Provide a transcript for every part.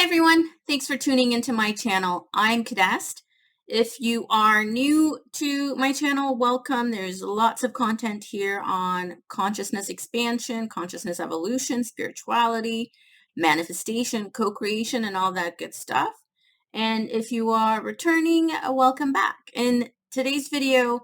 everyone, thanks for tuning into my channel. I'm Kidest. If you are new to my channel, welcome. There's lots of content here on consciousness expansion, consciousness evolution, spirituality, manifestation, co-creation, and all that good stuff. And if you are returning, welcome back. In today's video,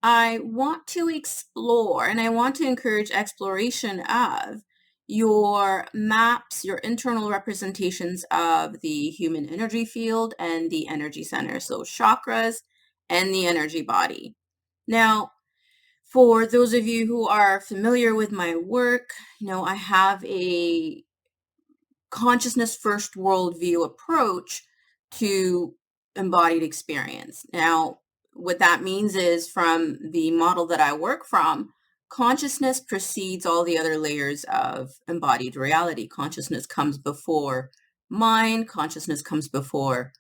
I want to explore and I want to encourage exploration of your maps, your internal representations of the human energy field and the energy center, so chakras and the energy body. Now, for those of you who are familiar with my work, I have a consciousness first worldview approach to embodied experience. Now, what that means is from the model that I work from, consciousness precedes all the other layers of embodied reality. Consciousness comes before mind, consciousness comes before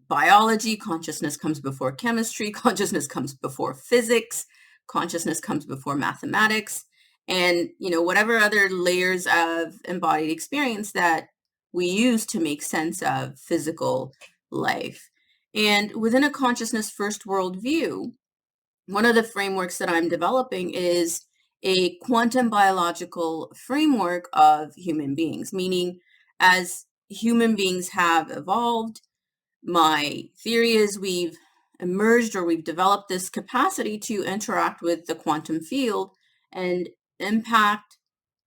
biology, consciousness comes before chemistry, consciousness comes before physics, consciousness comes before mathematics, and whatever other layers of embodied experience that we use to make sense of physical life. And within a consciousness first worldview, one of the frameworks that I'm developing is a quantum biological framework of human beings, meaning as human beings have evolved, my theory is we've emerged or we've developed this capacity to interact with the quantum field and impact,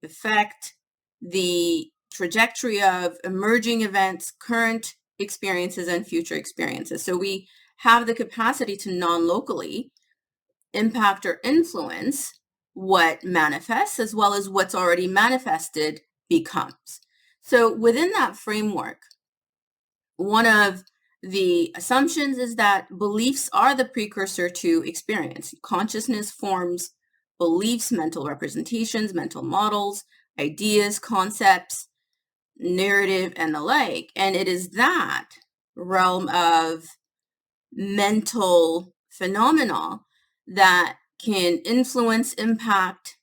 affect the trajectory of emerging events, current experiences, and future experiences. So we have the capacity to non-locally impact or influence what manifests as well as what's already manifested becomes. So within that framework, one of the assumptions is that beliefs are the precursor to experience. Consciousness forms beliefs, mental representations, mental models, ideas, concepts, narrative, and the like. And it is that realm of mental phenomena that can influence, impact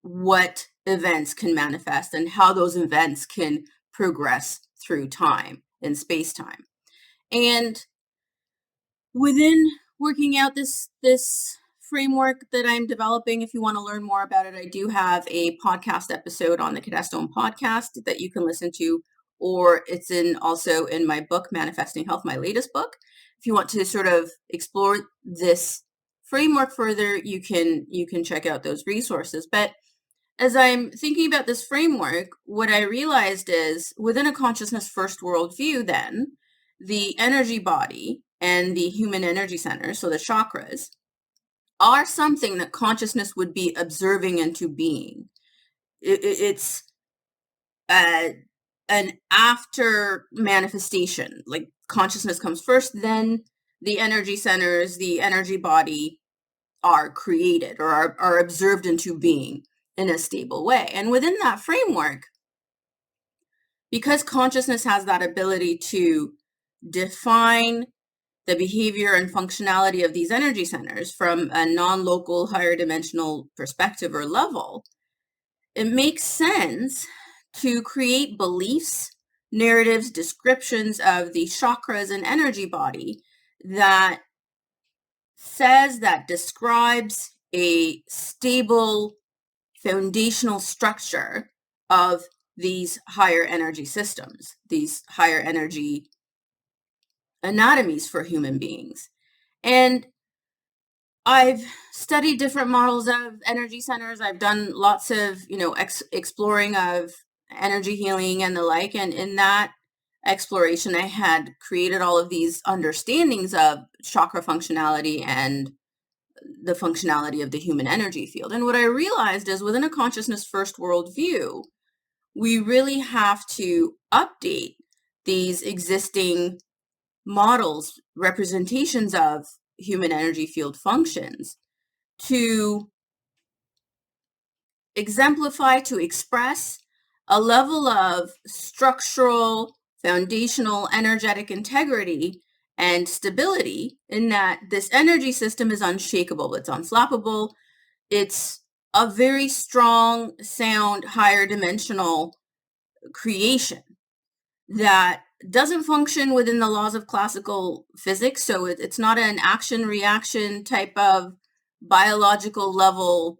what events can manifest and how those events can progress through time and space-time. And within working out this framework that I'm developing, if you want to learn more about it, I do have a podcast episode on the Kidest OM podcast that you can listen to, or it's also in my book, Manifesting Health, my latest book. If you want to sort of explore this framework further, you can check out those resources. But as I'm thinking about this framework, what I realized is within a consciousness first worldview, then the energy body and the human energy center, so the chakras, are something that consciousness would be observing into being. It's an after manifestation, like consciousness comes first, then the energy centers, the energy body are created or are observed into being in a stable way. And within that framework, because consciousness has that ability to define the behavior and functionality of these energy centers from a non-local, higher dimensional perspective or level, it makes sense to create beliefs, narratives, descriptions of the chakras and energy body that describes a stable foundational structure of these higher energy systems, these higher energy anatomies for human beings. And I've studied different models of energy centers. I've done lots of, exploring of energy healing and the like. And in that exploration, I had created all of these understandings of chakra functionality and the functionality of the human energy field. And what I realized is within a consciousness first worldview, we really have to update these existing models, representations of human energy field functions to exemplify, to express a level of structural, foundational, energetic integrity and stability in that this energy system is unshakable, it's unflappable, it's a very strong, sound, higher dimensional creation. that doesn't function within the laws of classical physics. So it's not an action reaction type of biological level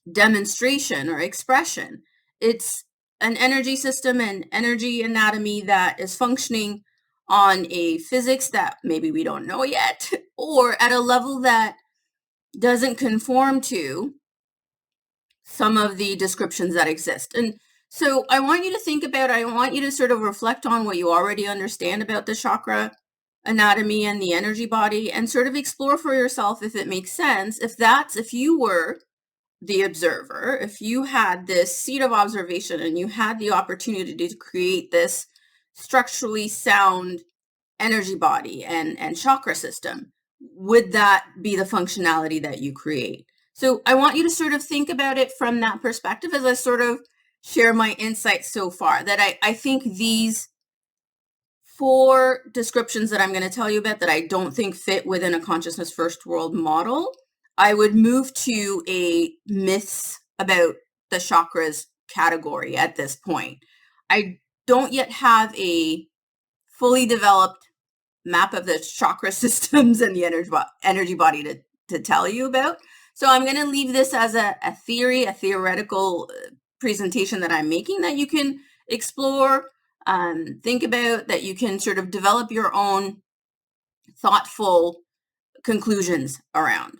demonstration or expression. It's an energy system and energy anatomy that is functioning on a physics that maybe we don't know yet, or at a level that doesn't conform to some of the descriptions that exist. And so I want you to think about, I want you to sort of reflect on what you already understand about the chakra anatomy and the energy body, and sort of explore for yourself if it makes sense. If you were the observer, if you had this seat of observation and you had the opportunity to create this structurally sound energy body and chakra system, would that be the functionality that you create? So I want you to sort of think about it from that perspective as I sort of share my insights so far, that I think these 4 descriptions that I'm going to tell you about that I don't think fit within a consciousness first world model, I would move to a myths about the chakras category at this point. I don't yet have a fully developed map of the chakra systems and the energy body to tell you about. So I'm going to leave this as a theory, a theoretical presentation that I'm making that you can explore, think about, that you can sort of develop your own thoughtful conclusions around.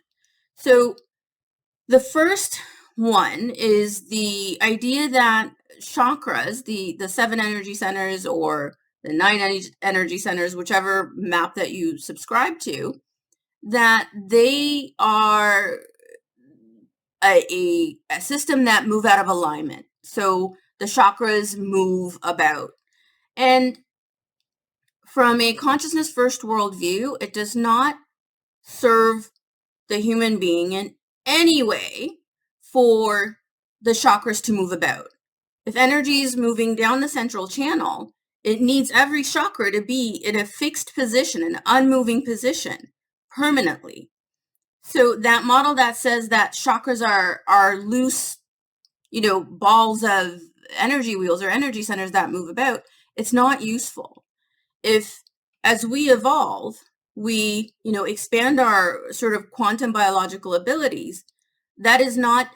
So the first one is the idea that chakras, the 7 energy centers or the 9 energy centers, whichever map that you subscribe to, that they are a system that move out of alignment. So the chakras move about. And from a consciousness first worldview, it does not serve the human being in any way for the chakras to move about. If energy is moving down the central channel, it needs every chakra to be in a fixed position, an unmoving position, permanently. So that model that says that chakras are loose, balls of energy wheels or energy centers that move about, it's not useful. If, as we evolve, we, expand our sort of quantum biological abilities, that is not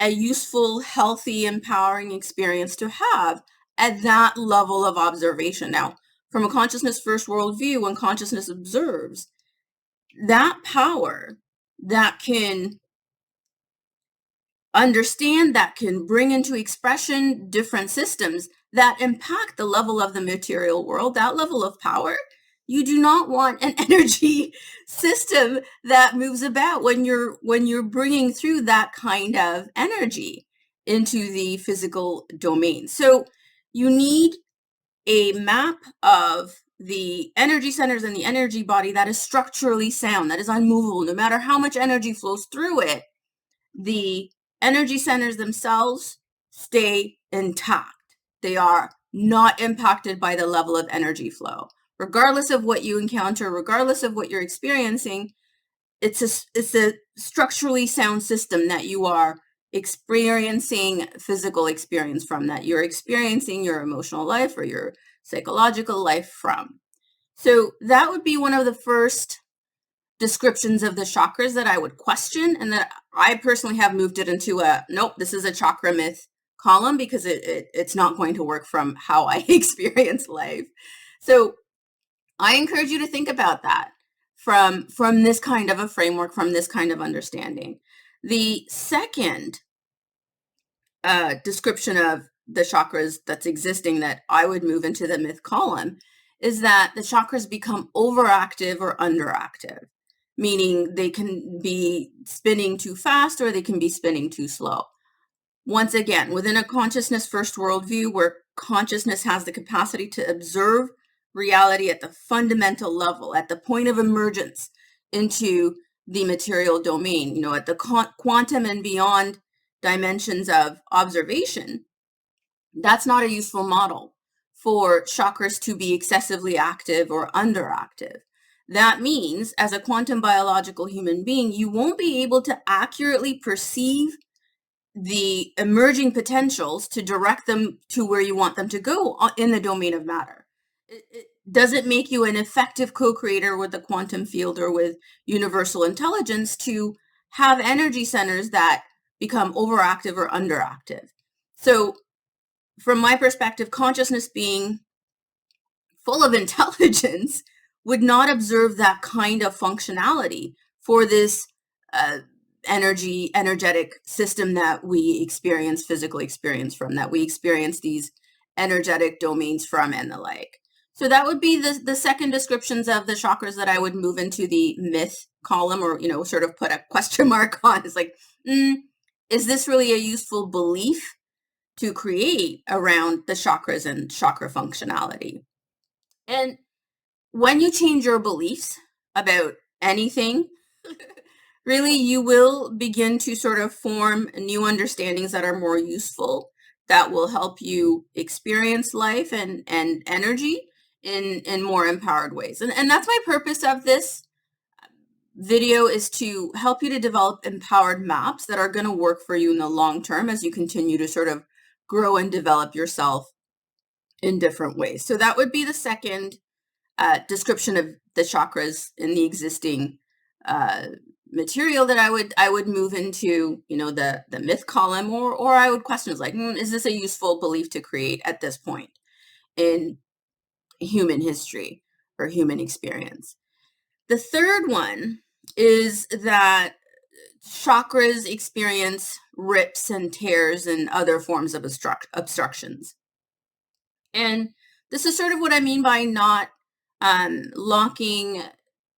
a useful, healthy, empowering experience to have at that level of observation. Now, from a consciousness first worldview, when consciousness observes, that power that can understand, that can bring into expression different systems that impact the level of the material world, that level of power, you do not want an energy system that moves about when you're bringing through that kind of energy into the physical domain. So you need a map of the energy centers and the energy body that is structurally sound, that is unmovable. No matter how much energy flows through it, the energy centers themselves stay intact. They are not impacted by the level of energy flow. Regardless of what you encounter, regardless of what you're experiencing, it's a structurally sound system that you are experiencing physical experience from, that you're experiencing your emotional life or your psychological life from. So that would be one of the first descriptions of the chakras that I would question, and that I personally have moved it into nope, this is a chakra myth column, because it's not going to work from how I experience life. So I encourage you to think about that from this kind of a framework, from this kind of understanding. The second description of the chakras that's existing that I would move into the myth column is that the chakras become overactive or underactive, meaning they can be spinning too fast or they can be spinning too slow. Once again, within a consciousness first worldview where consciousness has the capacity to observe reality at the fundamental level, at the point of emergence into the material domain, at the quantum and beyond dimensions of observation, that's not a useful model for chakras to be excessively active or underactive. That means, as a quantum biological human being, you won't be able to accurately perceive the emerging potentials to direct them to where you want them to go in the domain of matter. It doesn't make you an effective co-creator with the quantum field or with universal intelligence to have energy centers that become overactive or underactive. So from my perspective, consciousness being full of intelligence would not observe that kind of functionality for this energetic system that we experience, physical experience from, that we experience these energetic domains from, and the like. So that would be the second descriptions of the chakras that I would move into the myth column, or, sort of put a question mark on. It's like, is this really a useful belief to create around the chakras and chakra functionality? And when you change your beliefs about anything, really, you will begin to sort of form new understandings that are more useful, that will help you experience life and energy in more empowered ways. And that's my purpose of this video, is to help you to develop empowered maps that are going to work for you in the long term as you continue to sort of grow and develop yourself in different ways. So that would be the second description of the chakras in the existing material that I would move into, the myth column, or I would question is like, is this a useful belief to create at this point in human history or human experience? The third one is that chakras experience rips and tears and other forms of obstructions. And this is sort of what I mean by not locking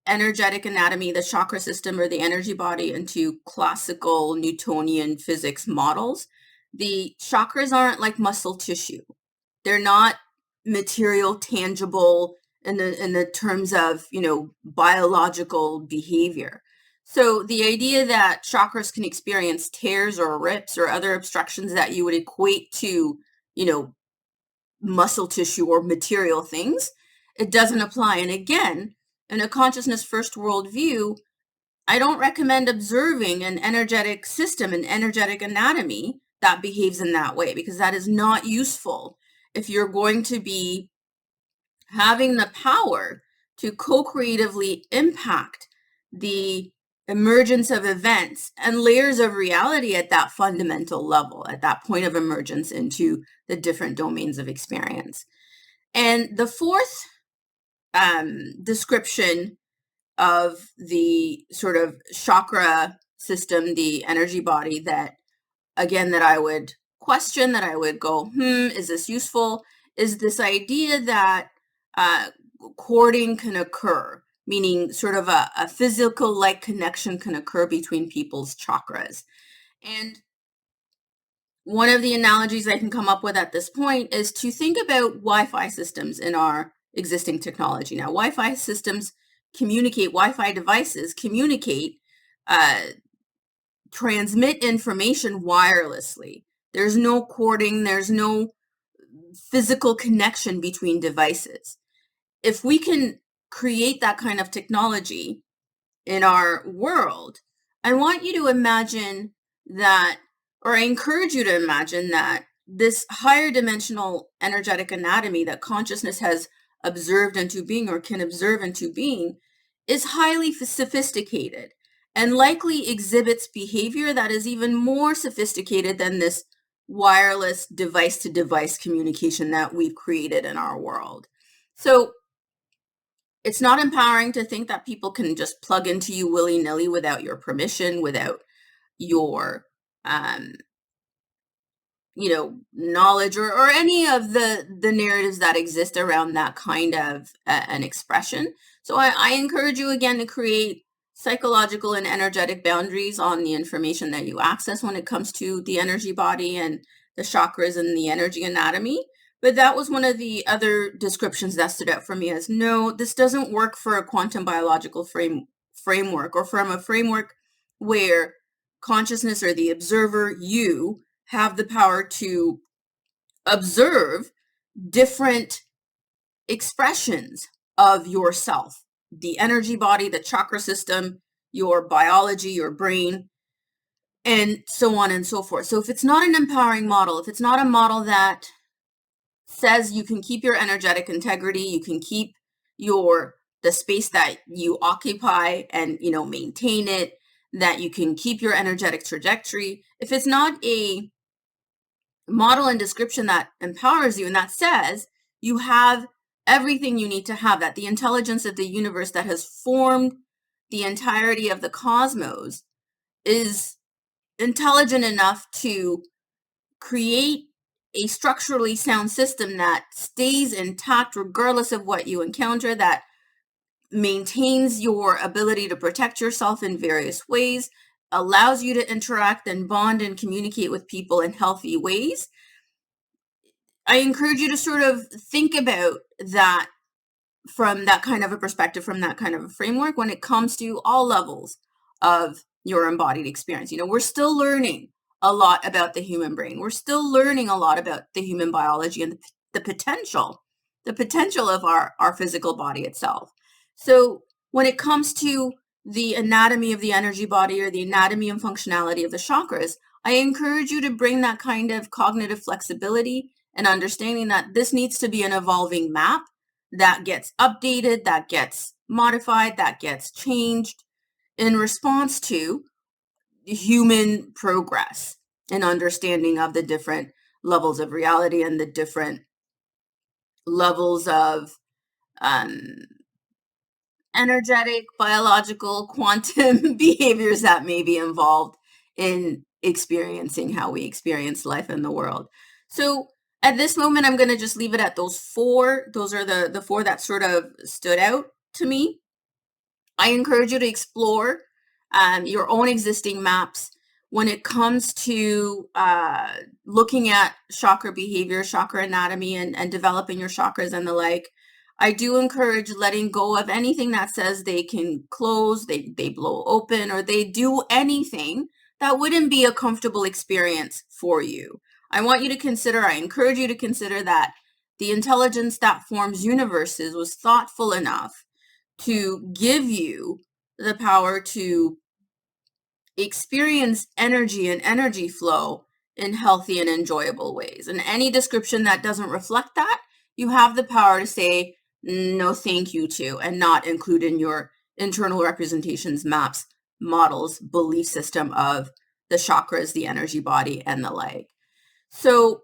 energetic anatomy, the chakra system, or the energy body into classical Newtonian physics models. The chakras aren't like muscle tissue. They're not material, tangible in the terms of, biological behavior. So the idea that chakras can experience tears or rips or other obstructions that you would equate to, muscle tissue or material things, it doesn't apply. And again, in a consciousness first worldview, I don't recommend observing an energetic system, an energetic anatomy that behaves in that way, because that is not useful if you're going to be having the power to co-creatively impact the emergence of events and layers of reality at that fundamental level, at that point of emergence into the different domains of experience. And the fourth description of the sort of chakra system, the energy body, that I would question, that I would go, is this useful, is this idea that cording can occur, meaning sort of a physical like connection can occur between people's chakras. And one of the analogies I can come up with at this point is to think about Wi-Fi systems in our existing technology. Now, Wi-Fi systems communicate, Wi-Fi devices communicate, transmit information wirelessly. There's no cording, there's no physical connection between devices. If we can create that kind of technology in our world, I want you to imagine that, or I encourage you to imagine that this higher dimensional energetic anatomy that consciousness has observed into being, or can observe into being, is highly sophisticated and likely exhibits behavior that is even more sophisticated than this wireless device to device communication that we've created in our world. So it's not empowering to think that people can just plug into you willy-nilly without your permission, without your knowledge, or any of the narratives that exist around that kind of an expression. So I encourage you again to create psychological and energetic boundaries on the information that you access when it comes to the energy body and the chakras and the energy anatomy. But that was one of the other descriptions that stood out for me as, no, this doesn't work for a quantum biological framework, or from a framework where consciousness, or the observer, you, have the power to observe different expressions of yourself, the energy body, the chakra system, your biology, your brain. and so on and so forth. So if it's not an empowering model, if it's not a model that says you can keep your energetic integrity, you can keep the space that you occupy and, maintain it, that you can keep your energetic trajectory. If it's not a model and description that empowers you and that says you have everything you need to have, that the intelligence of the universe that has formed the entirety of the cosmos is intelligent enough to create a structurally sound system that stays intact regardless of what you encounter, that maintains your ability to protect yourself in various ways, allows you to interact and bond and communicate with people in healthy ways. I encourage you to sort of think about that from that kind of a perspective, from that kind of a framework when it comes to all levels of your embodied experience. We're still learning a lot about the human brain. We're still learning a lot about the human biology and the potential of our physical body itself. So when it comes to the anatomy of the energy body or the anatomy and functionality of the chakras, I encourage you to bring that kind of cognitive flexibility and understanding that this needs to be an evolving map that gets updated, that gets modified, that gets changed in response to human progress and understanding of the different levels of reality and the different levels of energetic, biological, quantum behaviors that may be involved in experiencing how we experience life in the world. So at this moment, I'm going to just leave it at those four. Those are the four that sort of stood out to me. I encourage you to explore your own existing maps when it comes to looking at chakra behavior, chakra anatomy, and developing your chakras and the like. I do encourage letting go of anything that says they can close, they blow open, or they do anything that wouldn't be a comfortable experience for you. I encourage you to consider that the intelligence that forms universes was thoughtful enough to give you the power to experience energy and energy flow in healthy and enjoyable ways. And any description that doesn't reflect that, you have the power to say no thank you to, and not include in your internal representations, maps, models, belief system of the chakras, the energy body, and the like. So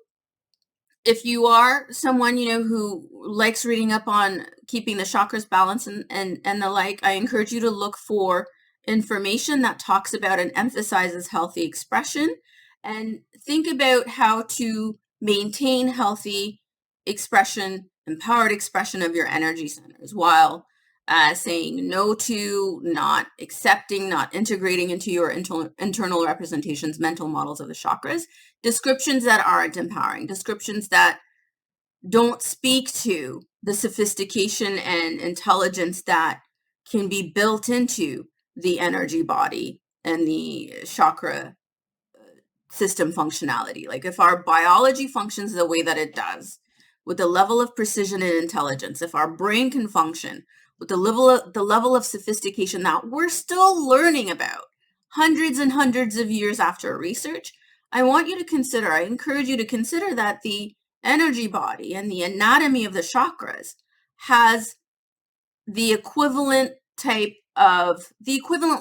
if you are someone, who likes reading up on keeping the chakras balanced and the like, I encourage you to look for information that talks about and emphasizes healthy expression, and think about how to maintain healthy expression, empowered expression of your energy centers while saying no to, not accepting, not integrating into your internal representations, mental models of the chakras, descriptions that aren't empowering, descriptions that don't speak to the sophistication and intelligence that can be built into the energy body and the chakra system functionality. Like if our biology functions the way that it does, with the level of precision and intelligence, if our brain can function with the level of sophistication that we're still learning about hundreds and hundreds of years after research, I encourage you to consider that the energy body and the anatomy of the chakras has the equivalent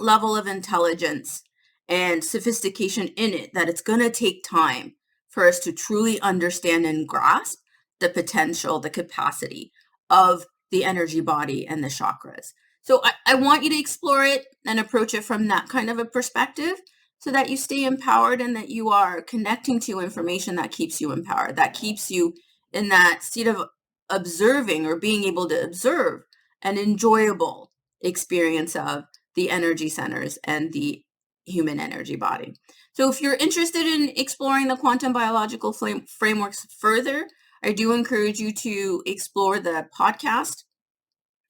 level of intelligence and sophistication in it, that it's going to take time for us to truly understand and grasp the potential, the capacity of the energy body and the chakras. So I want you to explore it and approach it from that kind of a perspective, so that you stay empowered and that you are connecting to information that keeps you empowered, that keeps you in that state of observing, or being able to observe an enjoyable experience of the energy centers and the human energy body. So if you're interested in exploring the quantum biological frameworks further, I do encourage you to explore the podcast.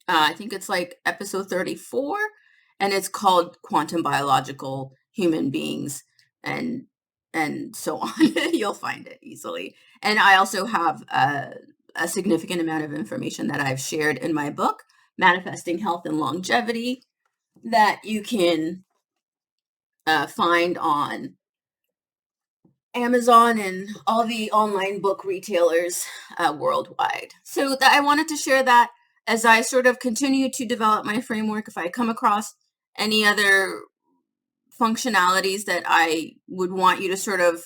I think it's like episode 34, and it's called Quantum Biological Human Beings and so on. You'll find it easily. And I also have a significant amount of information that I've shared in my book, Manifesting Health and Longevity, that you can find on Amazon and all the online book retailers worldwide. So I wanted to share that as I sort of continue to develop my framework. If I come across any other functionalities that I would want you to sort of,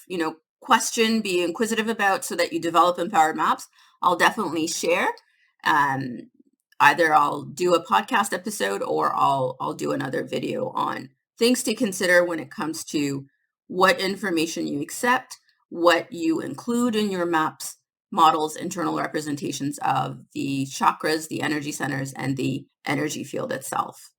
question, be inquisitive about so that you develop empowered maps, I'll definitely share. Um, Either I'll do a podcast episode or I'll do another video on things to consider when it comes to what information you accept, what you include in your maps, models, internal representations of the chakras, the energy centers, and the energy field itself.